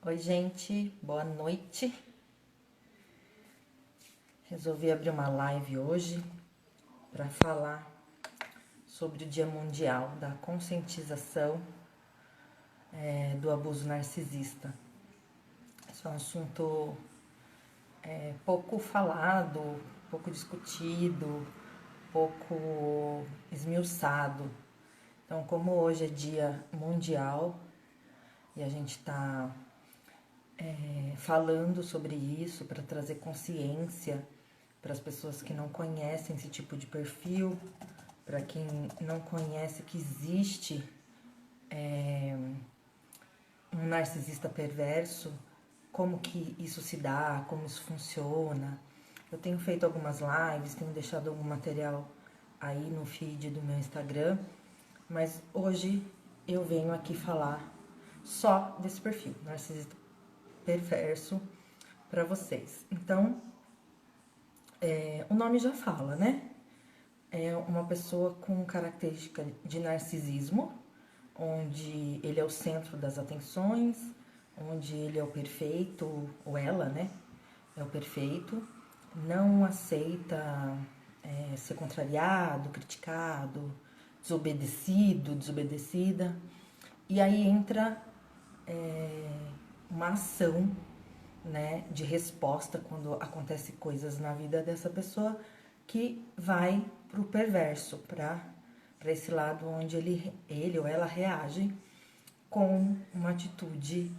Oi, gente, boa noite. Resolvi abrir uma live hoje para falar sobre o Dia Mundial da Conscientização do Abuso Narcisista. Esse é um assunto pouco falado, pouco discutido, pouco esmiuçado. Então, como hoje é Dia Mundial e a gente está falando sobre isso para trazer consciência para as pessoas que não conhecem esse tipo de perfil, para quem não conhece que existe um narcisista perverso, como que isso se dá, como isso funciona. Eu tenho feito algumas lives, tenho deixado algum material aí no feed do meu Instagram, mas hoje eu venho aqui falar só desse perfil, narcisista perverso, para vocês. Então, o nome já fala, né? É uma pessoa com característica de narcisismo, onde ele é o centro das atenções, onde ele é o perfeito, ou ela, né? É o perfeito, não aceita ser contrariado, criticado, desobedecido, desobedecida. E aí entra uma ação, né, de resposta quando acontece coisas na vida dessa pessoa que vai pro perverso, para esse lado onde ele ou ela reage com uma atitude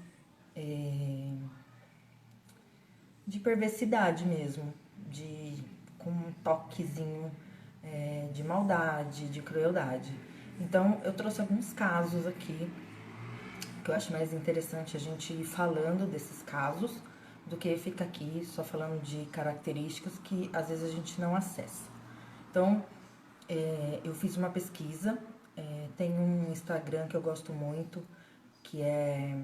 de perversidade mesmo, com um toquezinho de maldade, de crueldade. Então eu trouxe alguns casos aqui que eu acho mais interessante a gente ir falando desses casos do que ficar aqui só falando de características que às vezes a gente não acessa. Então, eu fiz uma pesquisa, tem um Instagram que eu gosto muito, que é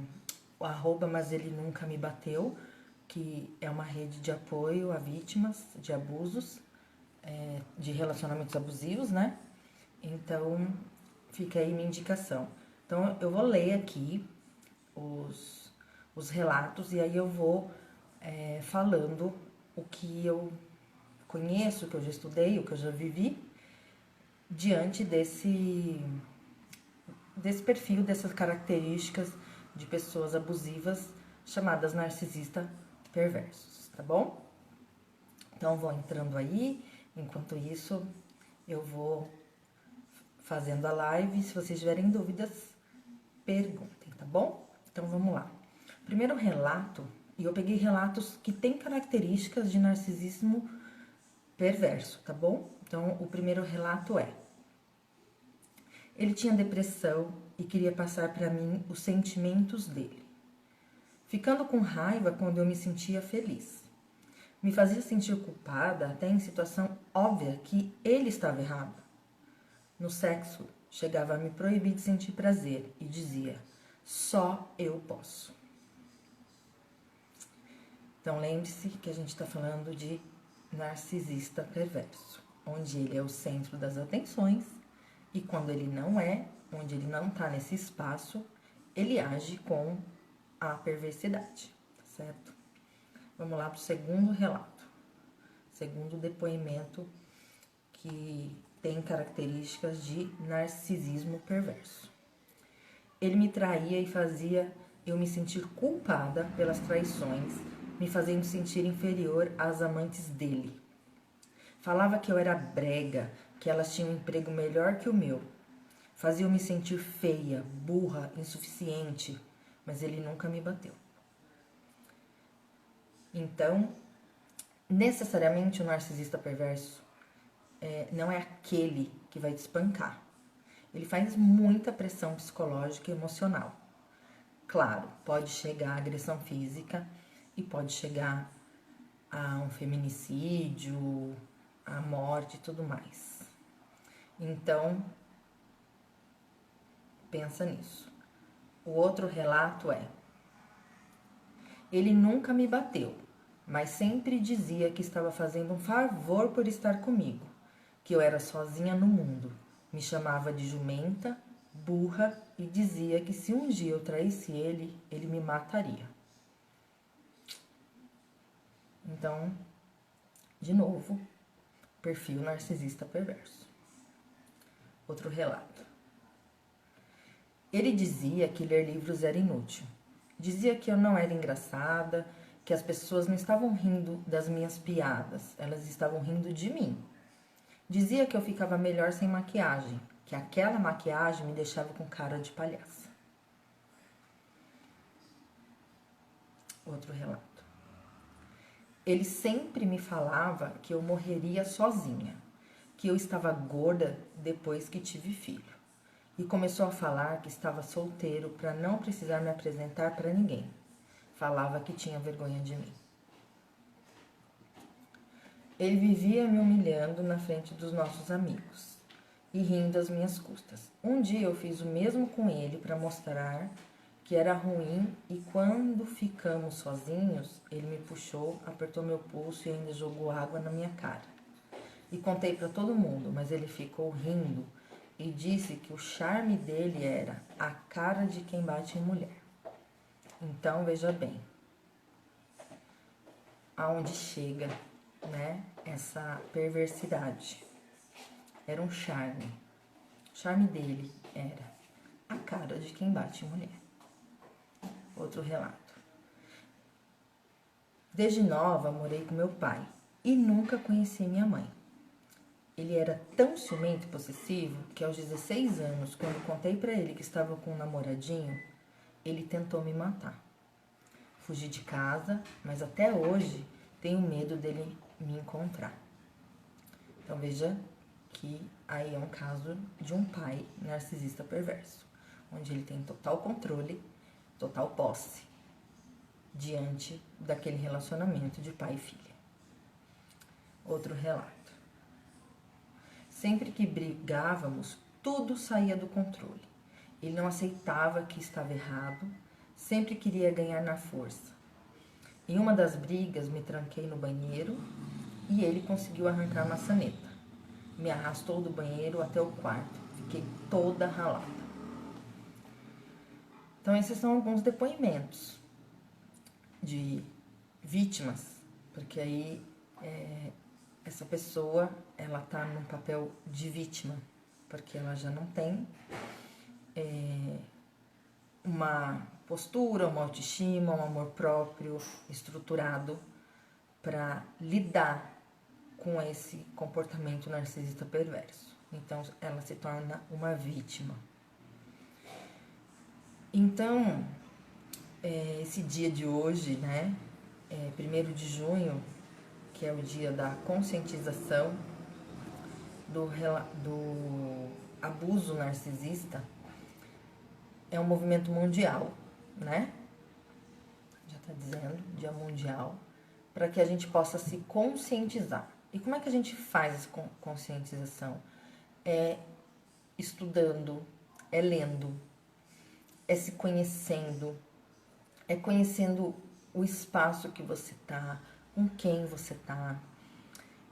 o @mas ele nunca me bateu, que é uma rede de apoio a vítimas de abusos, de relacionamentos abusivos, né? Então, fica aí minha indicação. Então, eu vou ler aqui os relatos e aí eu vou falando o que eu conheço, o que eu já estudei, o que eu já vivi, diante desse perfil, dessas características de pessoas abusivas chamadas narcisistas perversos, tá bom? Então, vou entrando aí, enquanto isso eu vou fazendo a live. Se vocês tiverem dúvidas, perguntem, tá bom? Então, vamos lá. Primeiro relato, e eu peguei relatos que têm características de narcisismo perverso, tá bom? Então, o primeiro relato é: ele tinha depressão e queria passar para mim os sentimentos dele, ficando com raiva quando eu me sentia feliz. Me fazia sentir culpada até em situação óbvia que ele estava errado. No sexo, chegava a me proibir de sentir prazer e dizia: só eu posso. Então, lembre-se que a gente está falando de narcisista perverso, onde ele é o centro das atenções e quando ele não é, onde ele não está nesse espaço, ele age com a perversidade, certo? Vamos lá para o segundo relato, segundo depoimento que tem características de narcisismo perverso. Ele me traía e fazia eu me sentir culpada pelas traições, me fazendo sentir inferior às amantes dele. Falava que eu era brega, que elas tinham um emprego melhor que o meu. Fazia eu me sentir feia, burra, insuficiente, mas ele nunca me bateu. Então, necessariamente o narcisista perverso não é aquele que vai te espancar. Ele faz muita pressão psicológica e emocional. Claro, pode chegar a agressão física e pode chegar a um feminicídio, a morte e tudo mais. Então, pensa nisso. O outro relato é: ele nunca me bateu, mas sempre dizia que estava fazendo um favor por estar comigo, que eu era sozinha no mundo. Me chamava de jumenta, burra e dizia que se um dia eu traísse ele, ele me mataria. Então, de novo, perfil narcisista perverso. Outro relato. Ele dizia que ler livros era inútil. Dizia que eu não era engraçada, que as pessoas não estavam rindo das minhas piadas, elas estavam rindo de mim. Dizia que eu ficava melhor sem maquiagem, que aquela maquiagem me deixava com cara de palhaça. Outro relato. Ele sempre me falava que eu morreria sozinha, que eu estava gorda depois que tive filho. E começou a falar que estava solteiro para não precisar me apresentar para ninguém. Falava que tinha vergonha de mim. Ele vivia me humilhando na frente dos nossos amigos e rindo às minhas custas. Um dia eu fiz o mesmo com ele para mostrar que era ruim e quando ficamos sozinhos, ele me puxou, apertou meu pulso e ainda jogou água na minha cara. E contei para todo mundo, mas ele ficou rindo e disse que o charme dele era a cara de quem bate em mulher. Então, veja bem, aonde chega, né, essa perversidade. Era um charme. O charme dele era a cara de quem bate em mulher. Outro relato. Desde nova morei com meu pai e nunca conheci minha mãe. Ele era tão ciumento e possessivo que aos 16 anos, quando contei para ele que estava com um namoradinho, ele tentou me matar. Fugi de casa, mas até hoje tenho medo dele me encontrar. Então veja que aí é um caso de um pai narcisista perverso, onde ele tem total controle, total posse diante daquele relacionamento de pai e filha. Outro relato. Sempre que brigávamos, tudo saía do controle. Ele não aceitava que estava errado, sempre queria ganhar na força. Em uma das brigas, me tranquei no banheiro e ele conseguiu arrancar a maçaneta. Me arrastou do banheiro até o quarto. Fiquei toda ralada. Então, esses são alguns depoimentos de vítimas, porque aí essa pessoa, ela tá num papel de vítima, porque ela já não tem uma postura, uma autoestima, um amor próprio estruturado para lidar com esse comportamento narcisista perverso. Então, ela se torna uma vítima. Então, esse dia de hoje, né, 1º de junho, que é o dia da conscientização do abuso narcisista, é um movimento mundial, né? Já está dizendo, dia mundial, para que a gente possa se conscientizar. E como é que a gente faz essa conscientização? É estudando, é lendo, é se conhecendo, é conhecendo o espaço que você tá, com quem você tá,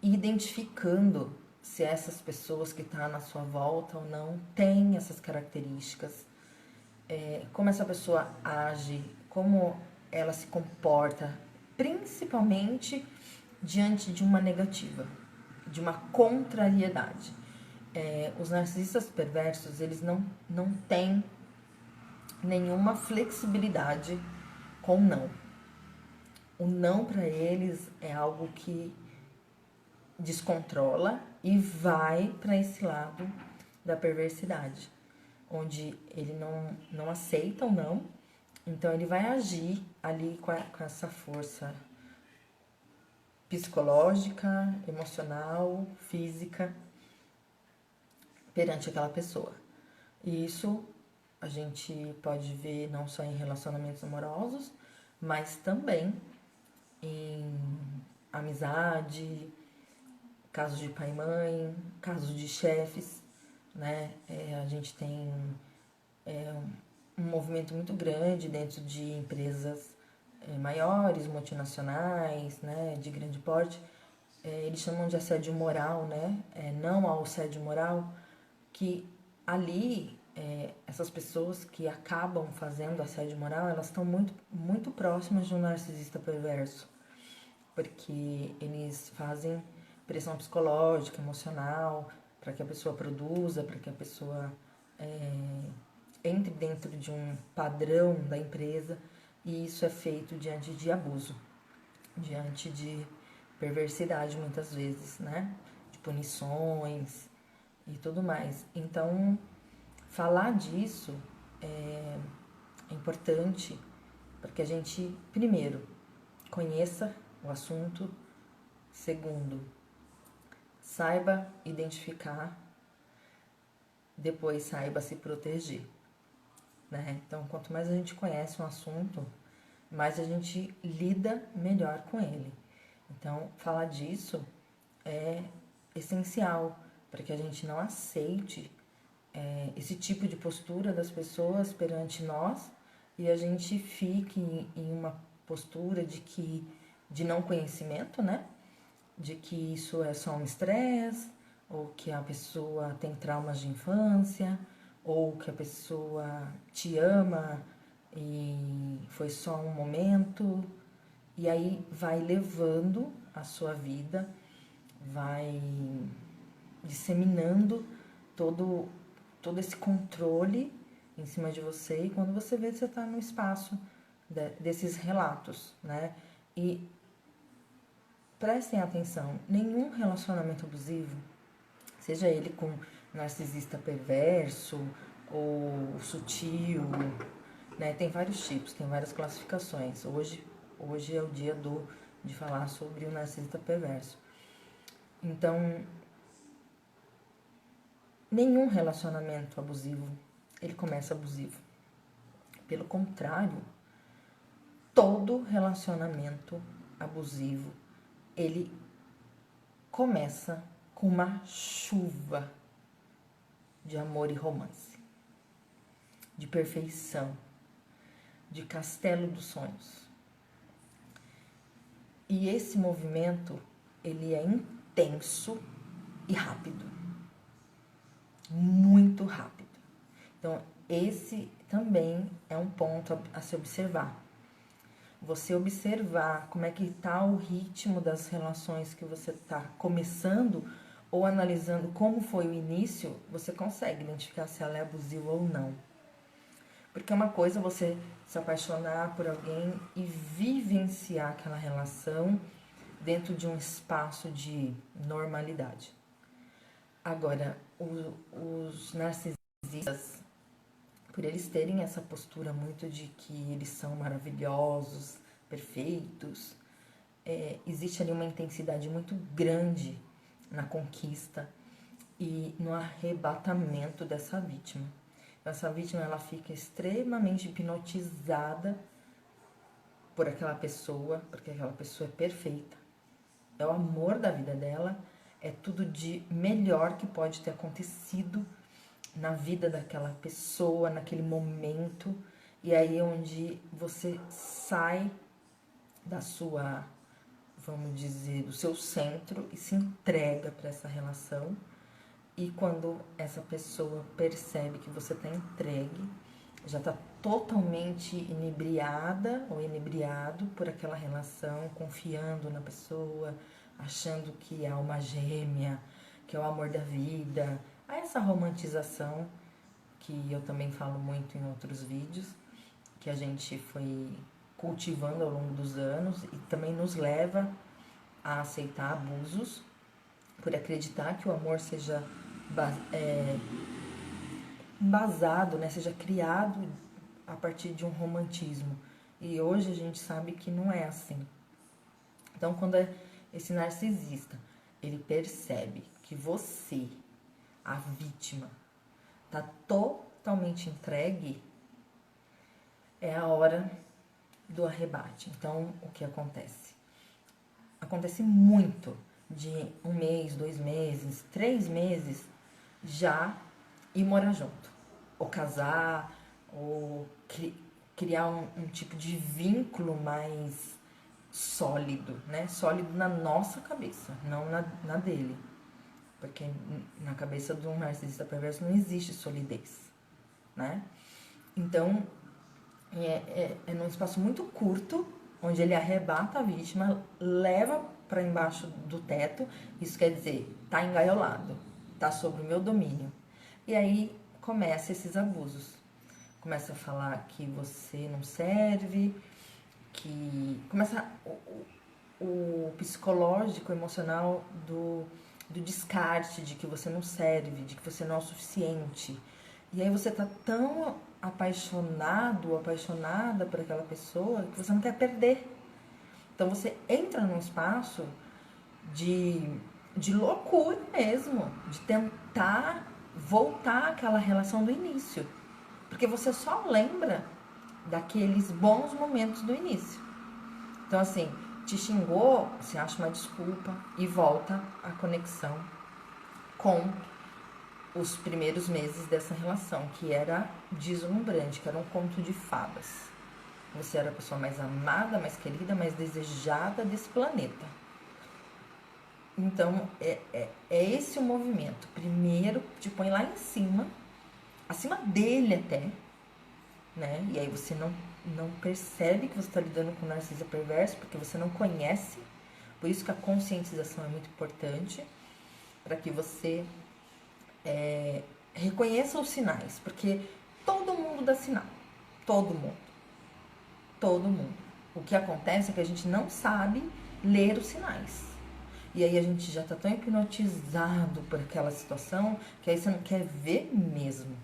e identificando se essas pessoas que estão na sua volta ou não têm essas características, como essa pessoa age, como ela se comporta, principalmente diante de uma negativa, de uma contrariedade. Os narcisistas perversos, eles não têm nenhuma flexibilidade com não. O não para eles é algo que descontrola e vai para esse lado da perversidade, onde ele não aceita o não, então ele vai agir ali com essa força psicológica, emocional, física perante aquela pessoa. E isso a gente pode ver não só em relacionamentos amorosos, mas também em amizade, casos de pai e mãe, casos de chefes, né? A gente tem um movimento muito grande dentro de empresas maiores, multinacionais, né, de grande porte. Eles chamam de assédio moral, né? Não ao assédio moral, que ali essas pessoas que acabam fazendo assédio moral, elas estão muito, muito próximas de um narcisista perverso. porque eles fazem pressão psicológica, emocional, para que a pessoa produza, para que a pessoa entre dentro de um padrão da empresa, e isso é feito diante de abuso, diante de perversidade muitas vezes, né? De punições e tudo mais. Então, falar disso é importante para que a gente, primeiro, conheça o assunto, segundo, saiba identificar, depois saiba se proteger, né? Então, quanto mais a gente conhece um assunto, mais a gente lida melhor com ele. Então, falar disso é essencial para que a gente não aceite esse tipo de postura das pessoas perante nós e a gente fique em uma postura de não conhecimento, né? De que isso é só um estresse, ou que a pessoa tem traumas de infância, ou que a pessoa te ama e foi só um momento, e aí vai levando a sua vida, vai disseminando todo esse controle em cima de você, e quando você vê, você está no espaço desses relatos, né? E prestem atenção, nenhum relacionamento abusivo, seja ele com narcisista perverso ou sutil, né? Tem vários tipos, tem várias classificações. Hoje é o dia de falar sobre o narcisista perverso. Então, nenhum relacionamento abusivo, ele começa abusivo. Pelo contrário, todo relacionamento abusivo, ele começa com uma chuva de amor e romance, de perfeição, de castelo dos sonhos. E esse movimento, ele é intenso e rápido, muito rápido. Então, esse também é um ponto a se observar. Você observar como é que está o ritmo das relações que você está começando ou analisando como foi o início, você consegue identificar se ela é abusiva ou não. Porque uma coisa é você se apaixonar por alguém e vivenciar aquela relação dentro de um espaço de normalidade. Agora, os narcisistas, por eles terem essa postura muito de que eles são maravilhosos, perfeitos, existe ali uma intensidade muito grande na conquista e no arrebatamento dessa vítima. Essa vítima, ela fica extremamente hipnotizada por aquela pessoa, porque aquela pessoa é perfeita. É o amor da vida dela, é tudo de melhor que pode ter acontecido na vida daquela pessoa, naquele momento. E aí é onde você sai da sua, vamos dizer, do seu centro e se entrega para essa relação. E quando essa pessoa percebe que você está entregue, já está totalmente inebriada ou inebriado por aquela relação, confiando na pessoa, achando que é uma gêmea, que é o amor da vida. Há essa romantização que eu também falo muito em outros vídeos, que a gente foi cultivando ao longo dos anos e também nos leva a aceitar abusos por acreditar que o amor seja embasado, né, seja criado a partir de um romantismo. E hoje a gente sabe que não é assim. Então, quando esse narcisista, ele percebe que você, a vítima, tá totalmente entregue, é a hora do arrebate. Então, o que acontece? Acontece muito de 1 mês, 2 meses, 3 meses já ir morar junto, ou casar, ou criar um tipo de vínculo mais sólido, né? Sólido na nossa cabeça, não na dele. Porque na cabeça de um narcisista perverso não existe solidez, né? Então, é num espaço muito curto onde ele arrebata a vítima, leva para embaixo do teto. Isso quer dizer, tá engaiolado, tá sob o meu domínio. E aí começa esses abusos. Começa a falar que você não serve, que começa o psicológico, emocional do descarte, de que você não serve, de que você não é o suficiente. E aí você tá tão apaixonado ou apaixonada por aquela pessoa que você não quer perder. Então você entra num espaço de loucura mesmo, de tentar voltar àquela relação do início. Porque você só lembra daqueles bons momentos do início. Então, assim, te xingou, você acha uma desculpa e volta à conexão com os primeiros meses dessa relação, que era deslumbrante, que era um conto de fadas. Você era a pessoa mais amada, mais querida, mais desejada desse planeta. Então, é esse o movimento. Primeiro, te põe lá em cima, acima dele até, né? E aí você não percebe que você está lidando com um narcisista perverso, porque você não conhece. Por isso que a conscientização é muito importante, para que você reconheça os sinais, porque todo mundo dá sinal. Todo mundo. Todo mundo. O que acontece é que a gente não sabe ler os sinais. E aí a gente já tá tão hipnotizado por aquela situação que aí você não quer ver mesmo.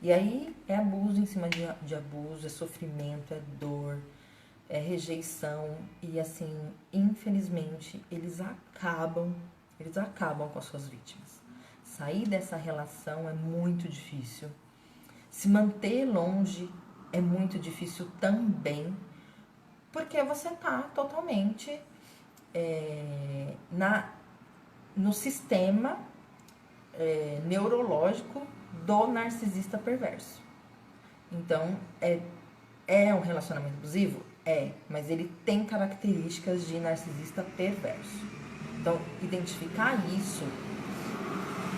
E aí é abuso em cima de abuso, é sofrimento, é dor, é rejeição. E assim, infelizmente, eles acabam com as suas vítimas. Sair dessa relação é muito difícil. Se manter longe é muito difícil também, porque você tá totalmente no sistema neurológico do narcisista perverso. Então, é um relacionamento abusivo? É, mas ele tem características de narcisista perverso. Então, identificar isso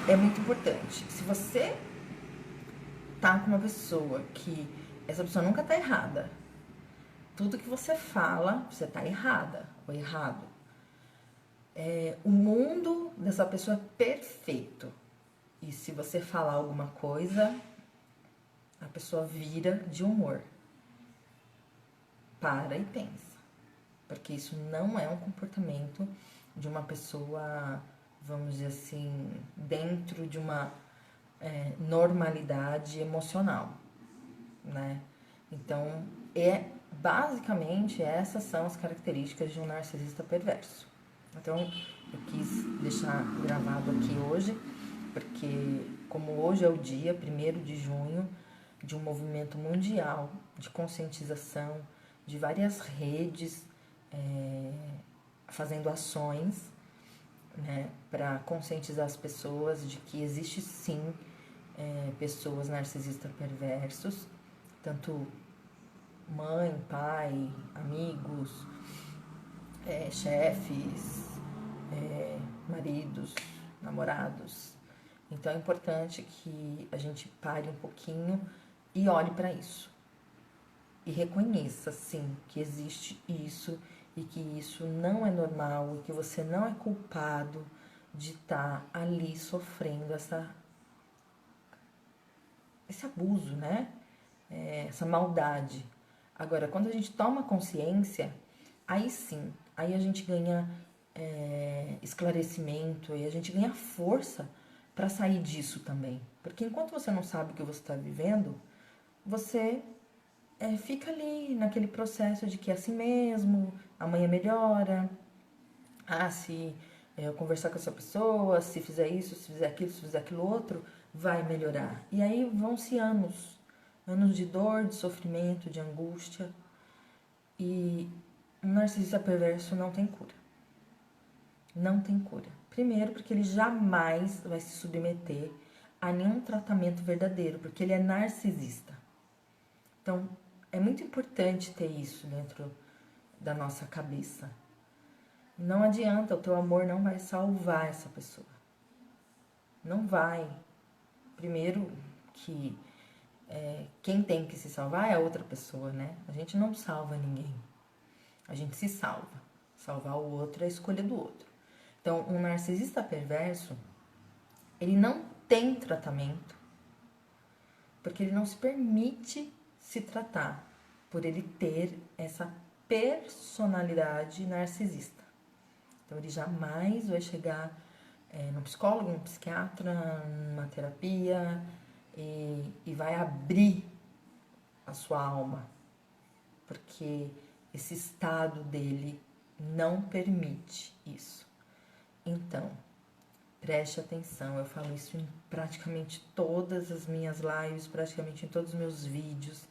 é muito importante. Se você tá com uma pessoa que essa pessoa nunca tá errada, tudo que você fala, você tá errada ou errado. O mundo dessa pessoa é perfeito. E se você falar alguma coisa, a pessoa vira de humor. Para e pensa. Porque isso não é um comportamento de uma pessoa, vamos dizer assim, dentro de uma normalidade emocional, né? Então, basicamente essas são as características de um narcisista perverso. Então, eu quis deixar gravado aqui hoje, porque como hoje é o dia 1º de junho de um movimento mundial de conscientização, de várias redes fazendo ações, né, para conscientizar as pessoas de que existe sim pessoas narcisistas perversos, tanto mãe, pai, amigos, chefes, maridos, namorados. Então é importante que a gente pare um pouquinho e olhe para isso. E reconheça, sim, que existe isso e que isso não é normal e que você não é culpado de estar ali sofrendo esse abuso, né? Essa maldade. Agora, quando a gente toma consciência, aí sim, aí a gente ganha esclarecimento e a gente ganha força para sair disso também. Porque enquanto você não sabe o que você está vivendo, você fica ali naquele processo de que é assim mesmo, amanhã melhora. Se eu conversar com essa pessoa, se fizer isso, se fizer aquilo, se fizer aquilo outro, vai melhorar. E aí vão-se anos de dor, de sofrimento, de angústia. E um narcisista perverso não tem cura. Não tem cura. Primeiro, porque ele jamais vai se submeter a nenhum tratamento verdadeiro, porque ele é narcisista. Então, é muito importante ter isso dentro da nossa cabeça. Não adianta, o teu amor não vai salvar essa pessoa. Não vai. Primeiro que quem tem que se salvar é a outra pessoa, né? A gente não salva ninguém. A gente se salva. Salvar o outro é a escolha do outro. Então, um narcisista perverso, ele não tem tratamento, porque ele não se permite se tratar, por ele ter essa personalidade narcisista. Então, ele jamais vai chegar no psicólogo, no psiquiatra, numa terapia e vai abrir a sua alma, porque esse estado dele não permite isso. Então, preste atenção, eu falo isso em praticamente todas as minhas lives, praticamente em todos os meus vídeos,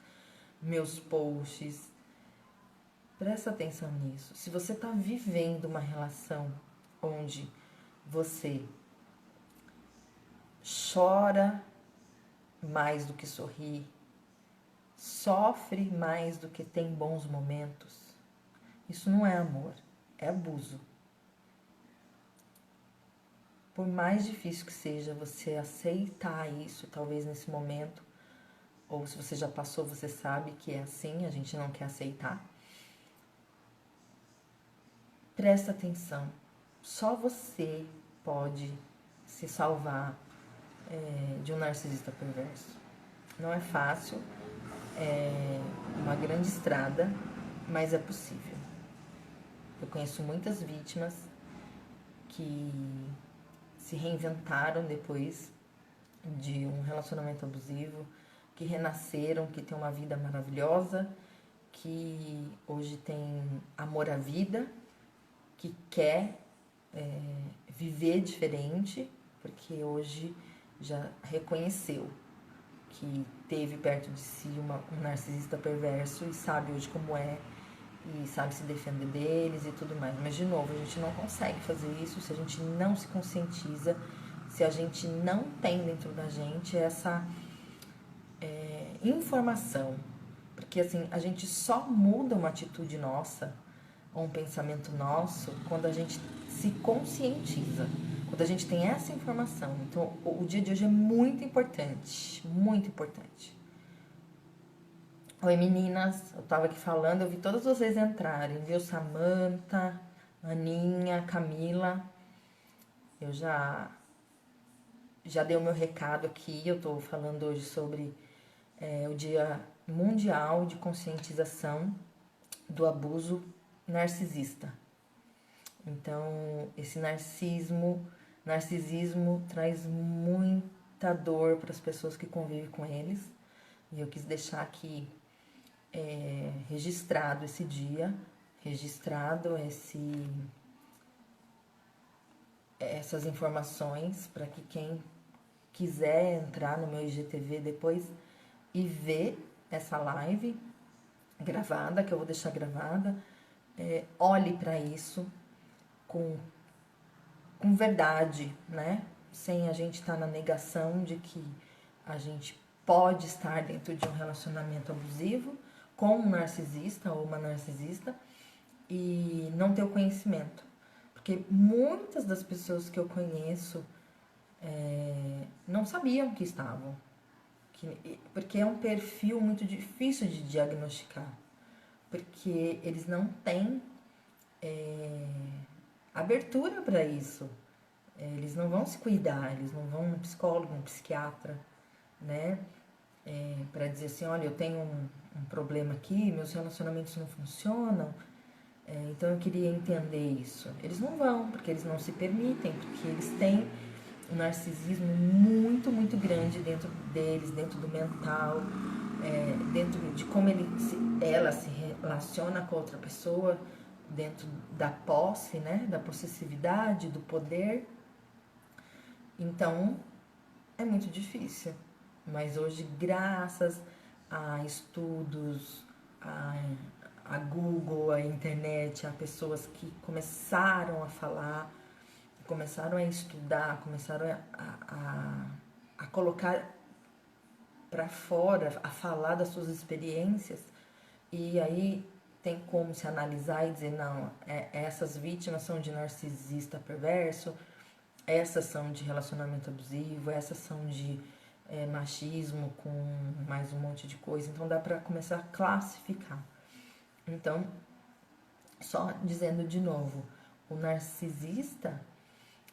meus posts. Presta atenção nisso. Se você está vivendo uma relação onde você chora mais do que sorri, sofre mais do que tem bons momentos, isso não é amor, é abuso. Por mais difícil que seja você aceitar isso, talvez nesse momento, ou se você já passou, você sabe que é assim, a gente não quer aceitar. Presta atenção, só você pode se salvar de um narcisista perverso. Não é fácil, é uma grande estrada, mas é possível. Eu conheço muitas vítimas que se reinventaram depois de um relacionamento abusivo, que renasceram, que tem uma vida maravilhosa, que hoje tem amor à vida, que quer viver diferente, porque hoje já reconheceu que teve perto de si um narcisista perverso e sabe hoje como é e sabe se defender deles e tudo mais. Mas, de novo, a gente não consegue fazer isso se a gente não se conscientiza, se a gente não tem dentro da gente essa informação. Porque, assim, a gente só muda uma atitude nossa ou um pensamento nosso quando a gente se conscientiza, quando a gente tem essa informação. Então, o dia de hoje é muito importante, muito importante. Oi meninas, eu tava aqui falando, eu vi todas vocês entrarem, viu? Samantha, Aninha, Camila. Eu já dei o meu recado aqui, eu tô falando hoje sobre o Dia Mundial de Conscientização do Abuso Narcisista. Então, esse narcisismo traz muita dor para as pessoas que convivem com eles. E eu quis deixar aqui registrado esse dia, registrado essas informações para que quem quiser entrar no meu IGTV depois e ver essa live gravada, que eu vou deixar gravada, olhe para isso com verdade, né? Sem a gente estar na negação de que a gente pode estar dentro de um relacionamento abusivo com um narcisista ou uma narcisista e não ter o conhecimento. Porque muitas das pessoas que eu conheço não sabiam que estavam. Porque é um perfil muito difícil de diagnosticar. Porque eles não têm abertura para isso. Eles não vão se cuidar, eles não vão no psicólogo, no psiquiatra, né? Para dizer assim, olha, eu tenho um problema aqui, meus relacionamentos não funcionam, então eu queria entender isso. Eles não vão, porque eles não se permitem, porque eles têm um narcisismo muito, muito grande dentro deles, dentro do mental, dentro de como ela se relaciona com a outra pessoa, dentro da posse, né, da possessividade, do poder. Então, é muito difícil. Mas hoje, graças a estudos, a Google, a internet, a pessoas que começaram a falar, começaram a estudar, começaram a colocar para fora, a falar das suas experiências, e aí tem como se analisar e dizer, não, essas vítimas são de narcisista perverso, essas são de relacionamento abusivo, essas são de machismo com mais um monte de coisa. Então dá para começar a classificar. Então Só dizendo de novo, o narcisista,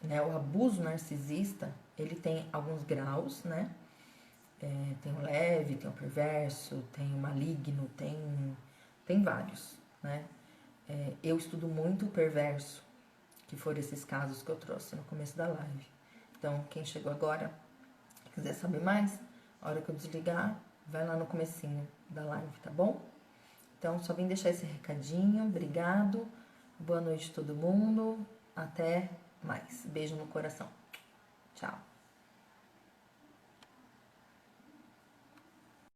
né, o abuso narcisista, ele tem alguns graus, né? Tem o leve, tem o perverso, tem o maligno, tem vários, né? Eu estudo muito o perverso, que foram esses casos que eu trouxe no começo da live. Então, quem chegou agora, quiser saber mais, a hora que eu desligar, vai lá no comecinho da live, tá bom? Então, só vim deixar esse recadinho. Obrigado. Boa noite a todo mundo. Até mais. Beijo no coração. Tchau.